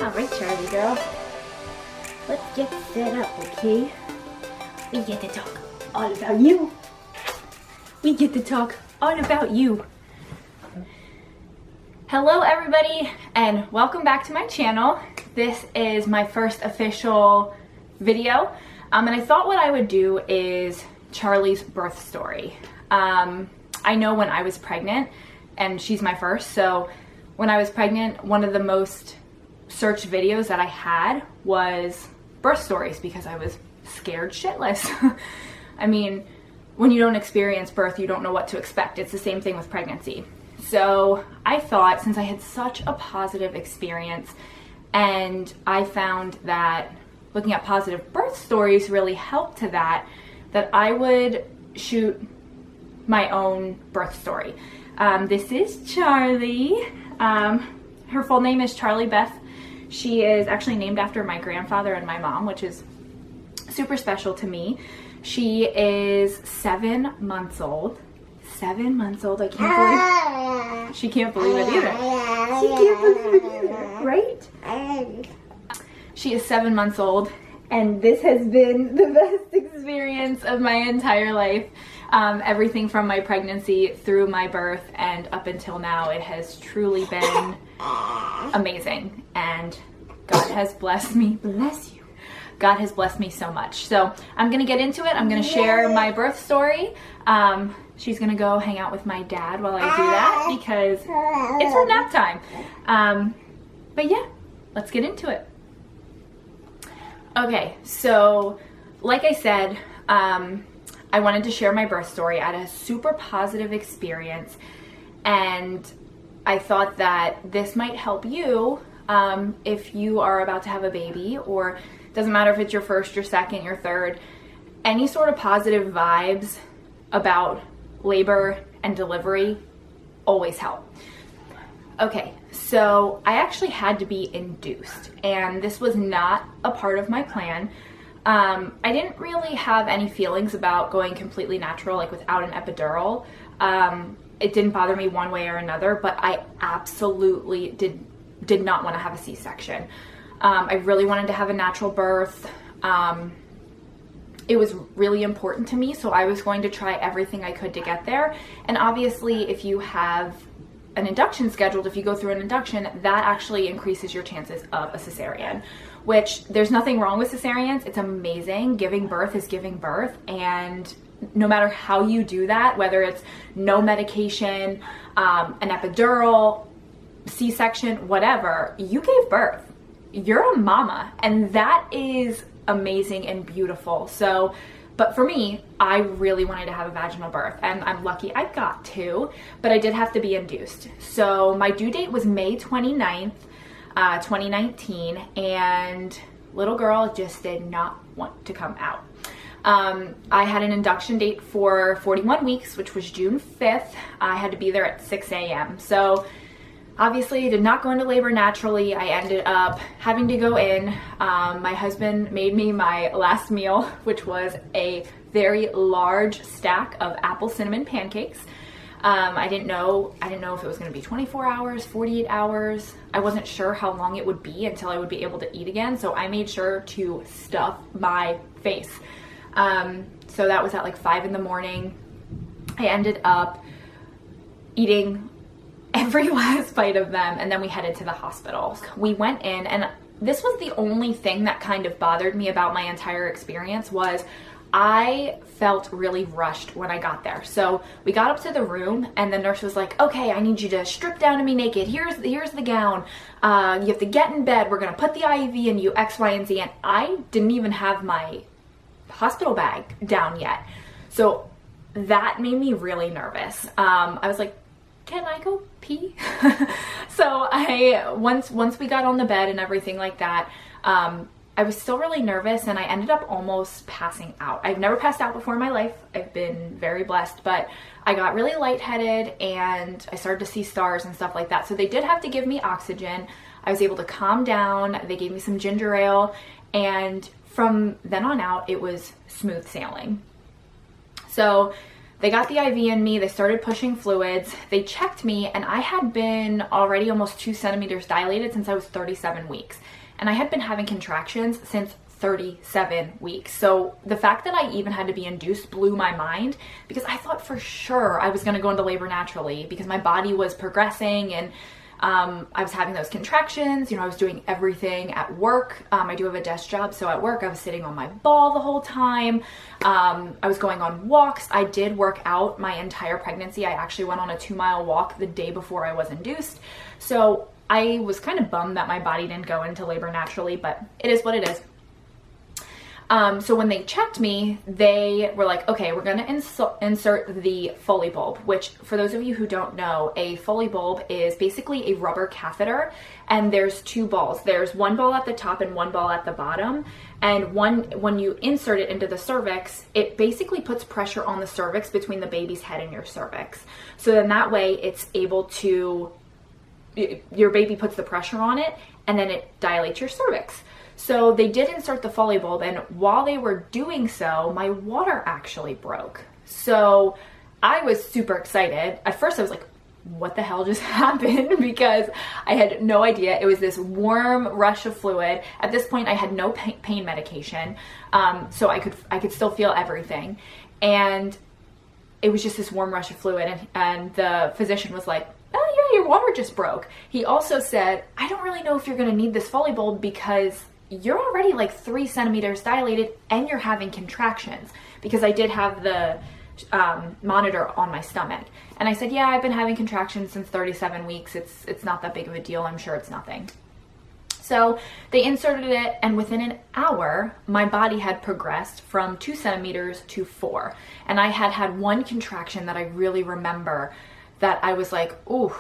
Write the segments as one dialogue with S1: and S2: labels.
S1: All right, Charlie girl. Let's get set up, okay? We get to talk all about you. We get to talk all about you. Hello, everybody, and welcome back to my channel. This is my first official video, and I thought what I would do is Charlie's birth story. I know when I was pregnant, and she's my first, so when I was pregnant, one of the most searched videos that I had was birth stories because I was scared shitless. I mean, when you don't experience birth, you don't know what to expect. It's the same thing with pregnancy. So I thought, since I had such a positive experience, and I found that looking at positive birth stories really helped to that I would shoot my own birth story. This is Charlie. Her full name is Charlie Beth. She is actually named after my grandfather and my mom, which is super special to me. She is 7 months old. 7 months old. I can't believe. She can't believe it either. She can't believe it either, right? She is 7 months old, and this has been the best experience of my entire life. Everything from my pregnancy through my birth and up until now, it has truly been amazing, and God has blessed me. Bless you. God has blessed me so much. So I'm gonna get into it. I'm gonna share my birth story. She's gonna go hang out with my dad while I do that because it's her nap time. But yeah, let's get into it. Okay, so like I said, I wanted to share my birth story. I had a super positive experience, and I thought that this might help you if you are about to have a baby, or doesn't matter if it's your first, your second, your third, any sort of positive vibes about labor and delivery always help. Okay, so I actually had to be induced, and this was not a part of my plan. I didn't really have any feelings about going completely natural, like without an epidural. It didn't bother me one way or another, but I absolutely did not want to have a C-section. I really wanted to have a natural birth. It was really important to me, so I was going to try everything I could to get there. And obviously, if you have an induction scheduled, if you go through an induction, that actually increases your chances of a cesarean, which there's nothing wrong with cesareans. It's amazing. Giving birth is giving birth, and no matter how you do that, whether it's no medication, an epidural, C-section, whatever, you gave birth. You're a mama, and that is amazing and beautiful. So, but for me, I really wanted to have a vaginal birth, and I'm lucky I got to, but I did have to be induced. So my due date was May 29th, 2019, and little girl just did not want to come out. I had an induction date for 41 weeks, which was June 5th. I had to be there at 6 a.m. So obviously did not go into labor naturally. I ended up having to go in. My husband made me my last meal, which was a very large stack of apple cinnamon pancakes. I didn't know if it was going to be 24 hours, 48 hours. I wasn't sure how long it would be until I would be able to eat again. So I made sure to stuff my face. So that was at like 5 in the morning. I ended up eating every last bite of them, and then we headed to the hospital. We went in, and this was the only thing that kind of bothered me about my entire experience was I felt really rushed when I got there. So we got up to the room, and the nurse was like, okay, I need you to strip down and be naked. Here's the gown. You have to get in bed. We're going to put the IV in you, X, Y, and Z. And I didn't even have my hospital bag down yet. So that made me really nervous. I was like, can I go pee? So once we got on the bed and everything like that, I was still really nervous, and I ended up almost passing out. I've never passed out before in my life. I've been very blessed, but I got really lightheaded, and I started to see stars and stuff like that. So they did have to give me oxygen. I was able to calm down. They gave me some ginger ale, and from then on out, it was smooth sailing. So They got the IV in me, they started pushing fluids, they checked me, and I had been already almost 2 centimeters dilated since I was 37 weeks. And I had been having contractions since 37 weeks. So the fact that I even had to be induced blew my mind, because I thought for sure I was gonna go into labor naturally because my body was progressing and I was having those contractions. I was doing everything at work. I do have a desk job, so at work I was sitting on my ball the whole time. I was going on walks. I did work out my entire pregnancy. I actually went on a 2-mile walk the day before I was induced. So I was kind of bummed that my body didn't go into labor naturally, but it is what it is. So when they checked me, they were like, okay, we're going to insert the Foley bulb, which for those of you who don't know, a Foley bulb is basically a rubber catheter, and there's 2 balls. There's 1 ball at the top and 1 ball at the bottom. And when you insert it into the cervix, it basically puts pressure on the cervix between the baby's head and your cervix. So then that way it's able to, your baby puts the pressure on it and then it dilates your cervix. So they did insert the Foley bulb, and while they were doing so, my water actually broke. So I was super excited. At first I was like, what the hell just happened? Because I had no idea. It was this warm rush of fluid. At this point I had no pain medication. So I could still feel everything. And it was just this warm rush of fluid. And the physician was like, oh yeah, your water just broke. He also said, I don't really know if you're going to need this Foley bulb because you're already like 3 centimeters dilated and you're having contractions, because I did have the monitor on my stomach. And I said, yeah, I've been having contractions since 37 weeks. It's not that big of a deal. I'm sure it's nothing. So they inserted it, and within an hour, my body had progressed from 2 centimeters to 4. And I had 1 contraction that I really remember that I was like, ooh,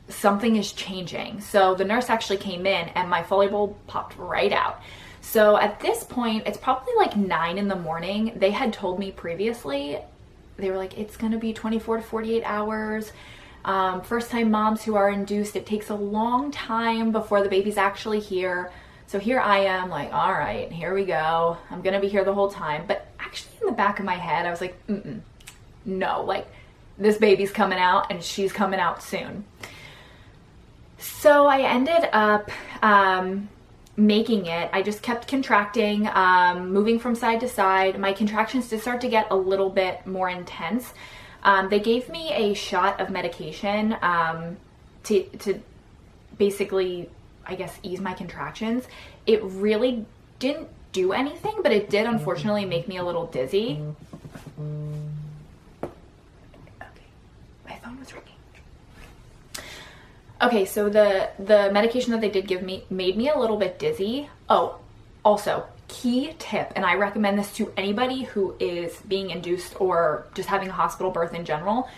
S1: something is changing. So the nurse actually came in and my Foley bulb popped right out. So at this point, it's probably like 9 in the morning. They had told me previously, they were like, it's gonna be 24 to 48 hours. First time moms who are induced, it takes a long time before the baby's actually here. So here I am like, all right, here we go. I'm gonna be here the whole time. But actually in the back of my head, I was like, no, like this baby's coming out and she's coming out soon. So I ended up making it. I just kept contracting, moving from side to side. My contractions did start to get a little bit more intense. They gave me a shot of medication to basically, I guess, ease my contractions. It really didn't do anything, but it did unfortunately make me a little dizzy. Okay, my phone was ringing. Okay, so the medication that they did give me made me a little bit dizzy. Oh, also, key tip, and I recommend this to anybody who is being induced or just having a hospital birth in general.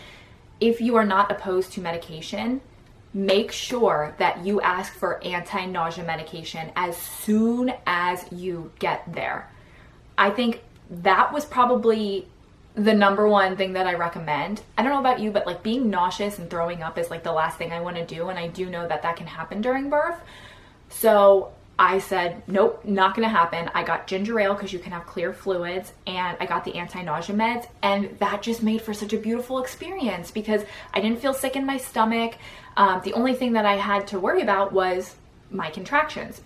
S1: If you are not opposed to medication, make sure that you ask for anti-nausea medication as soon as you get there. I think that was probably the number one thing that I recommend. I don't know about you, but like being nauseous and throwing up is like the last thing I want to do, and I do know that that can happen during birth. So I said, nope, not gonna happen. I got ginger ale because you can have clear fluids, and I got the anti-nausea meds, and that just made for such a beautiful experience because I didn't feel sick in my stomach. The only thing that I had to worry about was my contractions.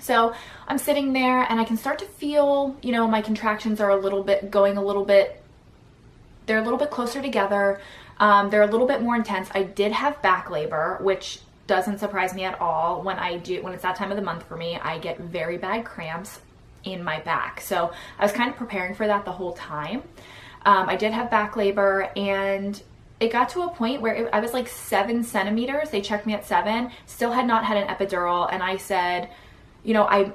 S1: So I'm sitting there and I can start to feel, you know, my contractions are they're a little bit closer together. They're a little bit more intense. I did have back labor, which doesn't surprise me at all. When it's that time of the month for me, I get very bad cramps in my back. So I was kind of preparing for that the whole time. I did have back labor, and it got to a point where I was like 7 centimeters. They checked me at 7, still had not had an epidural. And I said, you know,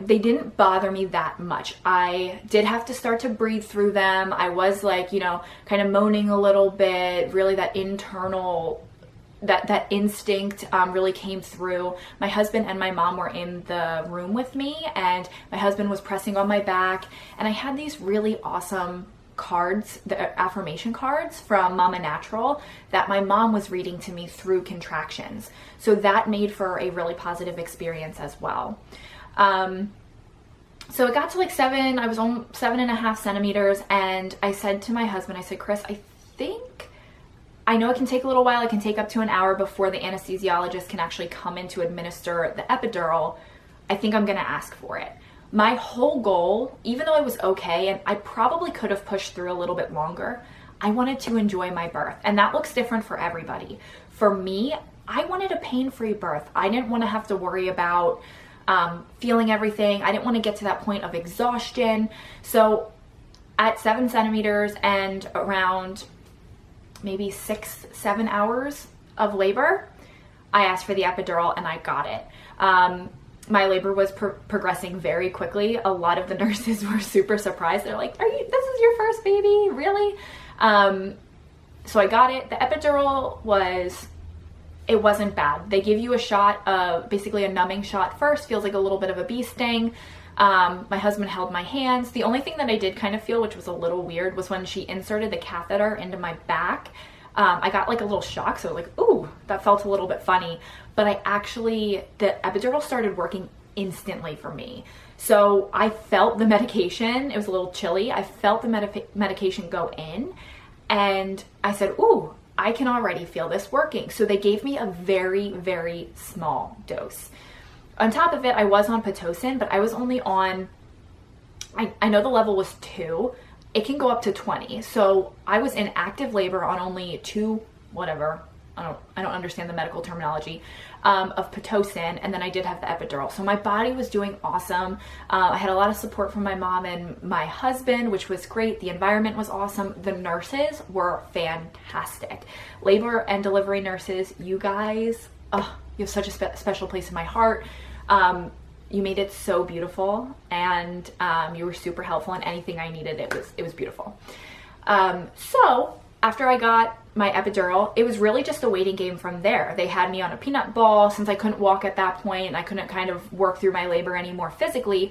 S1: they didn't bother me that much. I did have to start to breathe through them. I was like, you know, kind of moaning a little bit. Really that internal, that instinct really came through. My husband and my mom were in the room with me, and my husband was pressing on my back. And I had these really awesome cards, the affirmation cards from Mama Natural that my mom was reading to me through contractions. So that made for a really positive experience as well. So it got to like 7, I was on 7.5 centimeters, and I said to my husband, I said, Chris, I know it can take a little while. It can take up to an hour before the anesthesiologist can actually come in to administer the epidural. I think I'm going to ask for it. My whole goal, even though I was okay, and I probably could have pushed through a little bit longer, I wanted to enjoy my birth. And that looks different for everybody. For me, I wanted a pain-free birth. I didn't want to have to worry about feeling everything. I didn't want to get to that point of exhaustion. So at 7 centimeters and around maybe 6-7 hours of labor, I asked for the epidural and I got it. My labor was progressing very quickly. A lot of the nurses were super surprised. They're like, this is your first baby? Really? So I got it. The epidural it wasn't bad. They give you a shot, basically a numbing shot first, feels like a little bit of a bee sting. My husband held my hands. The only thing that I did kind of feel, which was a little weird, was when she inserted the catheter into my back. I got like a little shock, so like, ooh, that felt a little bit funny. But the epidural started working instantly for me. So I felt the medication. It was a little chilly. I felt the medication go in, and I said, ooh, I can already feel this working. So they gave me a very, very small dose. On top of it, I was on Pitocin, but I was only on, I know the level was 2. It can go up to 20. So I was in active labor on only 2, whatever, I don't understand the medical terminology, of Pitocin, and then I did have the epidural. So my body was doing awesome. I had a lot of support from my mom and my husband, which was great. The environment was awesome. The nurses were fantastic. Labor and delivery nurses, you guys, you have such a special place in my heart. You made it so beautiful, and you were super helpful in anything I needed. It was beautiful. So after I got my epidural, it was really just a waiting game from there. They had me on a peanut ball since I couldn't walk at that point and I couldn't kind of work through my labor anymore physically.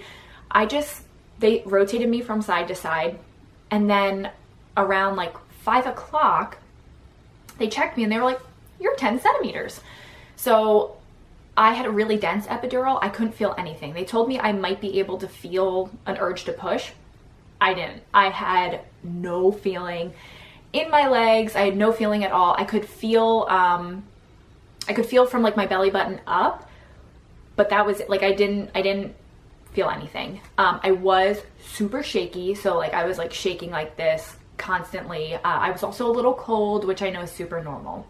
S1: They rotated me from side to side, and then around like 5 o'clock, they checked me and they were like, you're 10 centimeters. So I had a really dense epidural. I couldn't feel anything. They told me I might be able to feel an urge to push. I didn't. I had no feeling in my legs. I had no feeling at all. I could feel from like my belly button up, but that was like, I didn't feel anything. I was super shaky. So like I was like shaking like this constantly. I was also a little cold, which I know is super normal.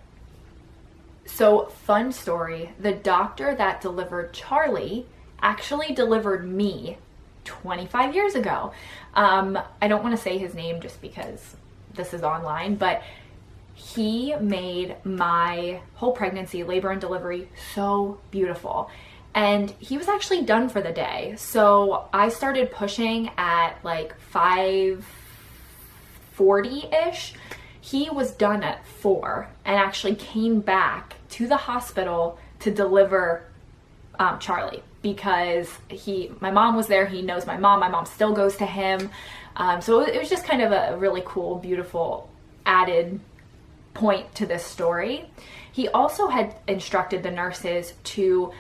S1: So fun story, the doctor that delivered Charlie actually delivered me 25 years ago. I don't want to say his name just because this is online, but he made my whole pregnancy, labor and delivery so beautiful. And he was actually done for the day. So I started pushing at like 5:40-ish. He was done at 4 and actually came back to the hospital to deliver Charlie, because my mom was there. He knows my mom. My mom still goes to him. So it was just kind of a really cool, beautiful added point to this story. He also had instructed the nurses to,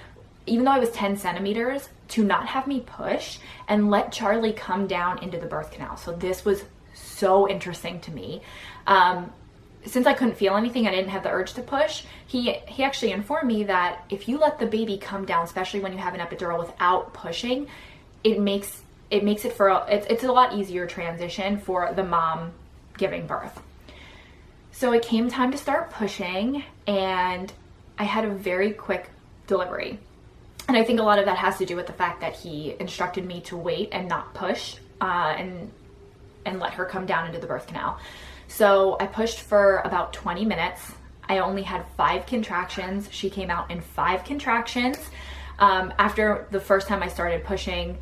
S1: even though I was 10 centimeters, to not have me push and let Charlie come down into the birth canal. So this was so interesting to me. Since I couldn't feel anything, I didn't have the urge to push. He actually informed me that if you let the baby come down, especially when you have an epidural, without pushing, it's a lot easier transition for the mom giving birth. So it came time to start pushing, and I had a very quick delivery. And I think a lot of that has to do with the fact that he instructed me to wait and not push, and let her come down into the birth canal. So I pushed for about 20 minutes. I only had 5 contractions. She came out in 5 contractions. After the first time I started pushing,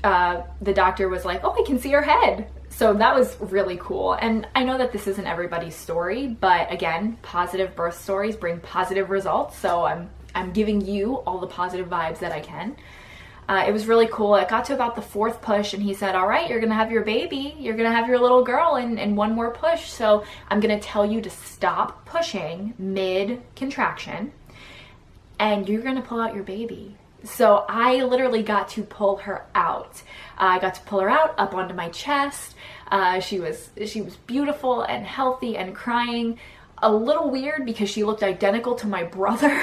S1: the doctor was like, oh, I can see her head. So that was really cool. And I know that this isn't everybody's story, but again, positive birth stories bring positive results. So I'm giving you all the positive vibes that I can. It was really cool. It got to about the 4th push and he said, all right, you're going to have your baby. You're going to have your little girl in one more push. So I'm going to tell you to stop pushing mid contraction and you're going to pull out your baby. So I literally got to pull her out. I got to pull her out up onto my chest. She was beautiful and healthy and crying. A little weird because she looked identical to my brother,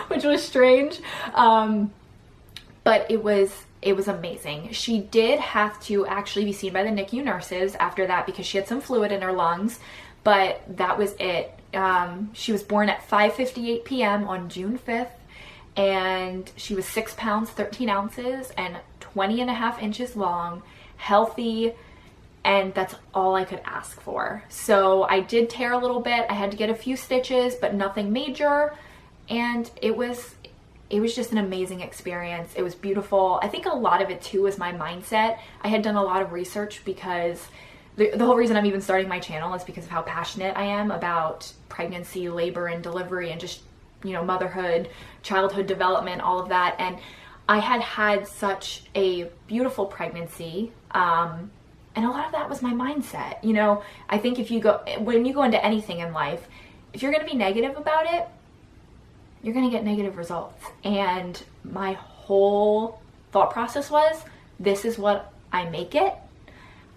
S1: which was strange. But it was amazing. She did have to actually be seen by the NICU nurses after that because she had some fluid in her lungs, but that was it. She was born at 5:58 p.m. on June 5th, and she was 6 pounds, 13 ounces, and 20.5 inches long, healthy, and that's all I could ask for. So I did tear a little bit. I had to get a few stitches, but nothing major, and it was just an amazing experience. It was beautiful. I think a lot of it too was my mindset. I had done a lot of research because the whole reason I'm even starting my channel is because of how passionate I am about pregnancy, labor, and delivery, and just, you know, motherhood, childhood development, all of that. And I had such a beautiful pregnancy, and a lot of that was my mindset. You know, I think when you go into anything in life, if you're going to be negative about it, you're going to get negative results. And my whole thought process was, this is what I make it.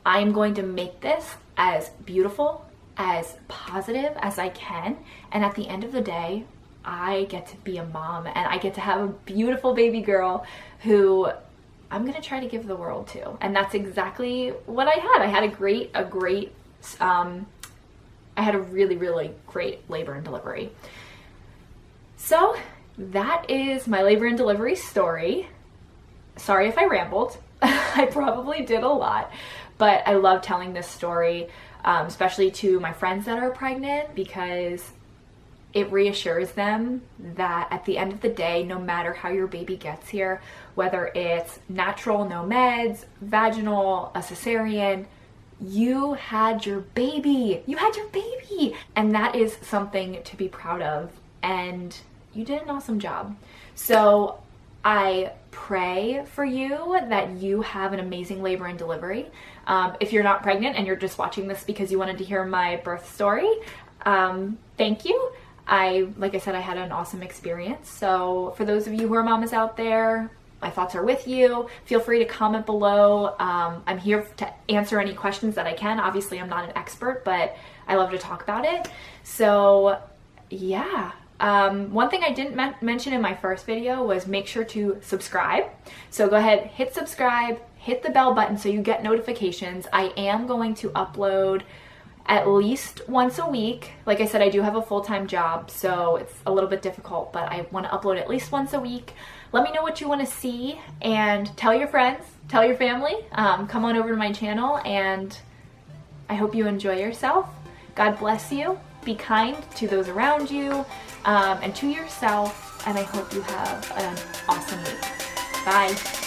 S1: I'm going to make this as beautiful, as positive as I can. And at the end of the day, I get to be a mom, and I get to have a beautiful baby girl who I'm going to try to give the world to. And that's exactly what I had. I had a really, really great labor and delivery. So that is my labor and delivery story. Sorry if I rambled. I probably did a lot, but I love telling this story, especially to my friends that are pregnant, because it reassures them that at the end of the day, no matter how your baby gets here, whether it's natural, no meds, vaginal, a cesarean, you had your baby. You had your baby. And that is something to be proud of. And you did an awesome job. So I pray for you that you have an amazing labor and delivery. If you're not pregnant and you're just watching this because you wanted to hear my birth story, thank you. Like I said, I had an awesome experience. So for those of you who are mamas out there, my thoughts are with you. Feel free to comment below. I'm here to answer any questions that I can. Obviously, I'm not an expert, but I love to talk about it. So yeah. One thing I didn't mention in my first video was make sure to subscribe. So go ahead, hit subscribe, hit the bell button so you get notifications. I am going to upload at least once a week. Like I said, I do have a full-time job, so it's a little bit difficult, but I want to upload at least once a week. Let me know what you want to see, and tell your friends, tell your family, come on over to my channel, and I hope you enjoy yourself. God bless you. Be kind to those around you, and to yourself, and I hope you have an awesome week. Bye.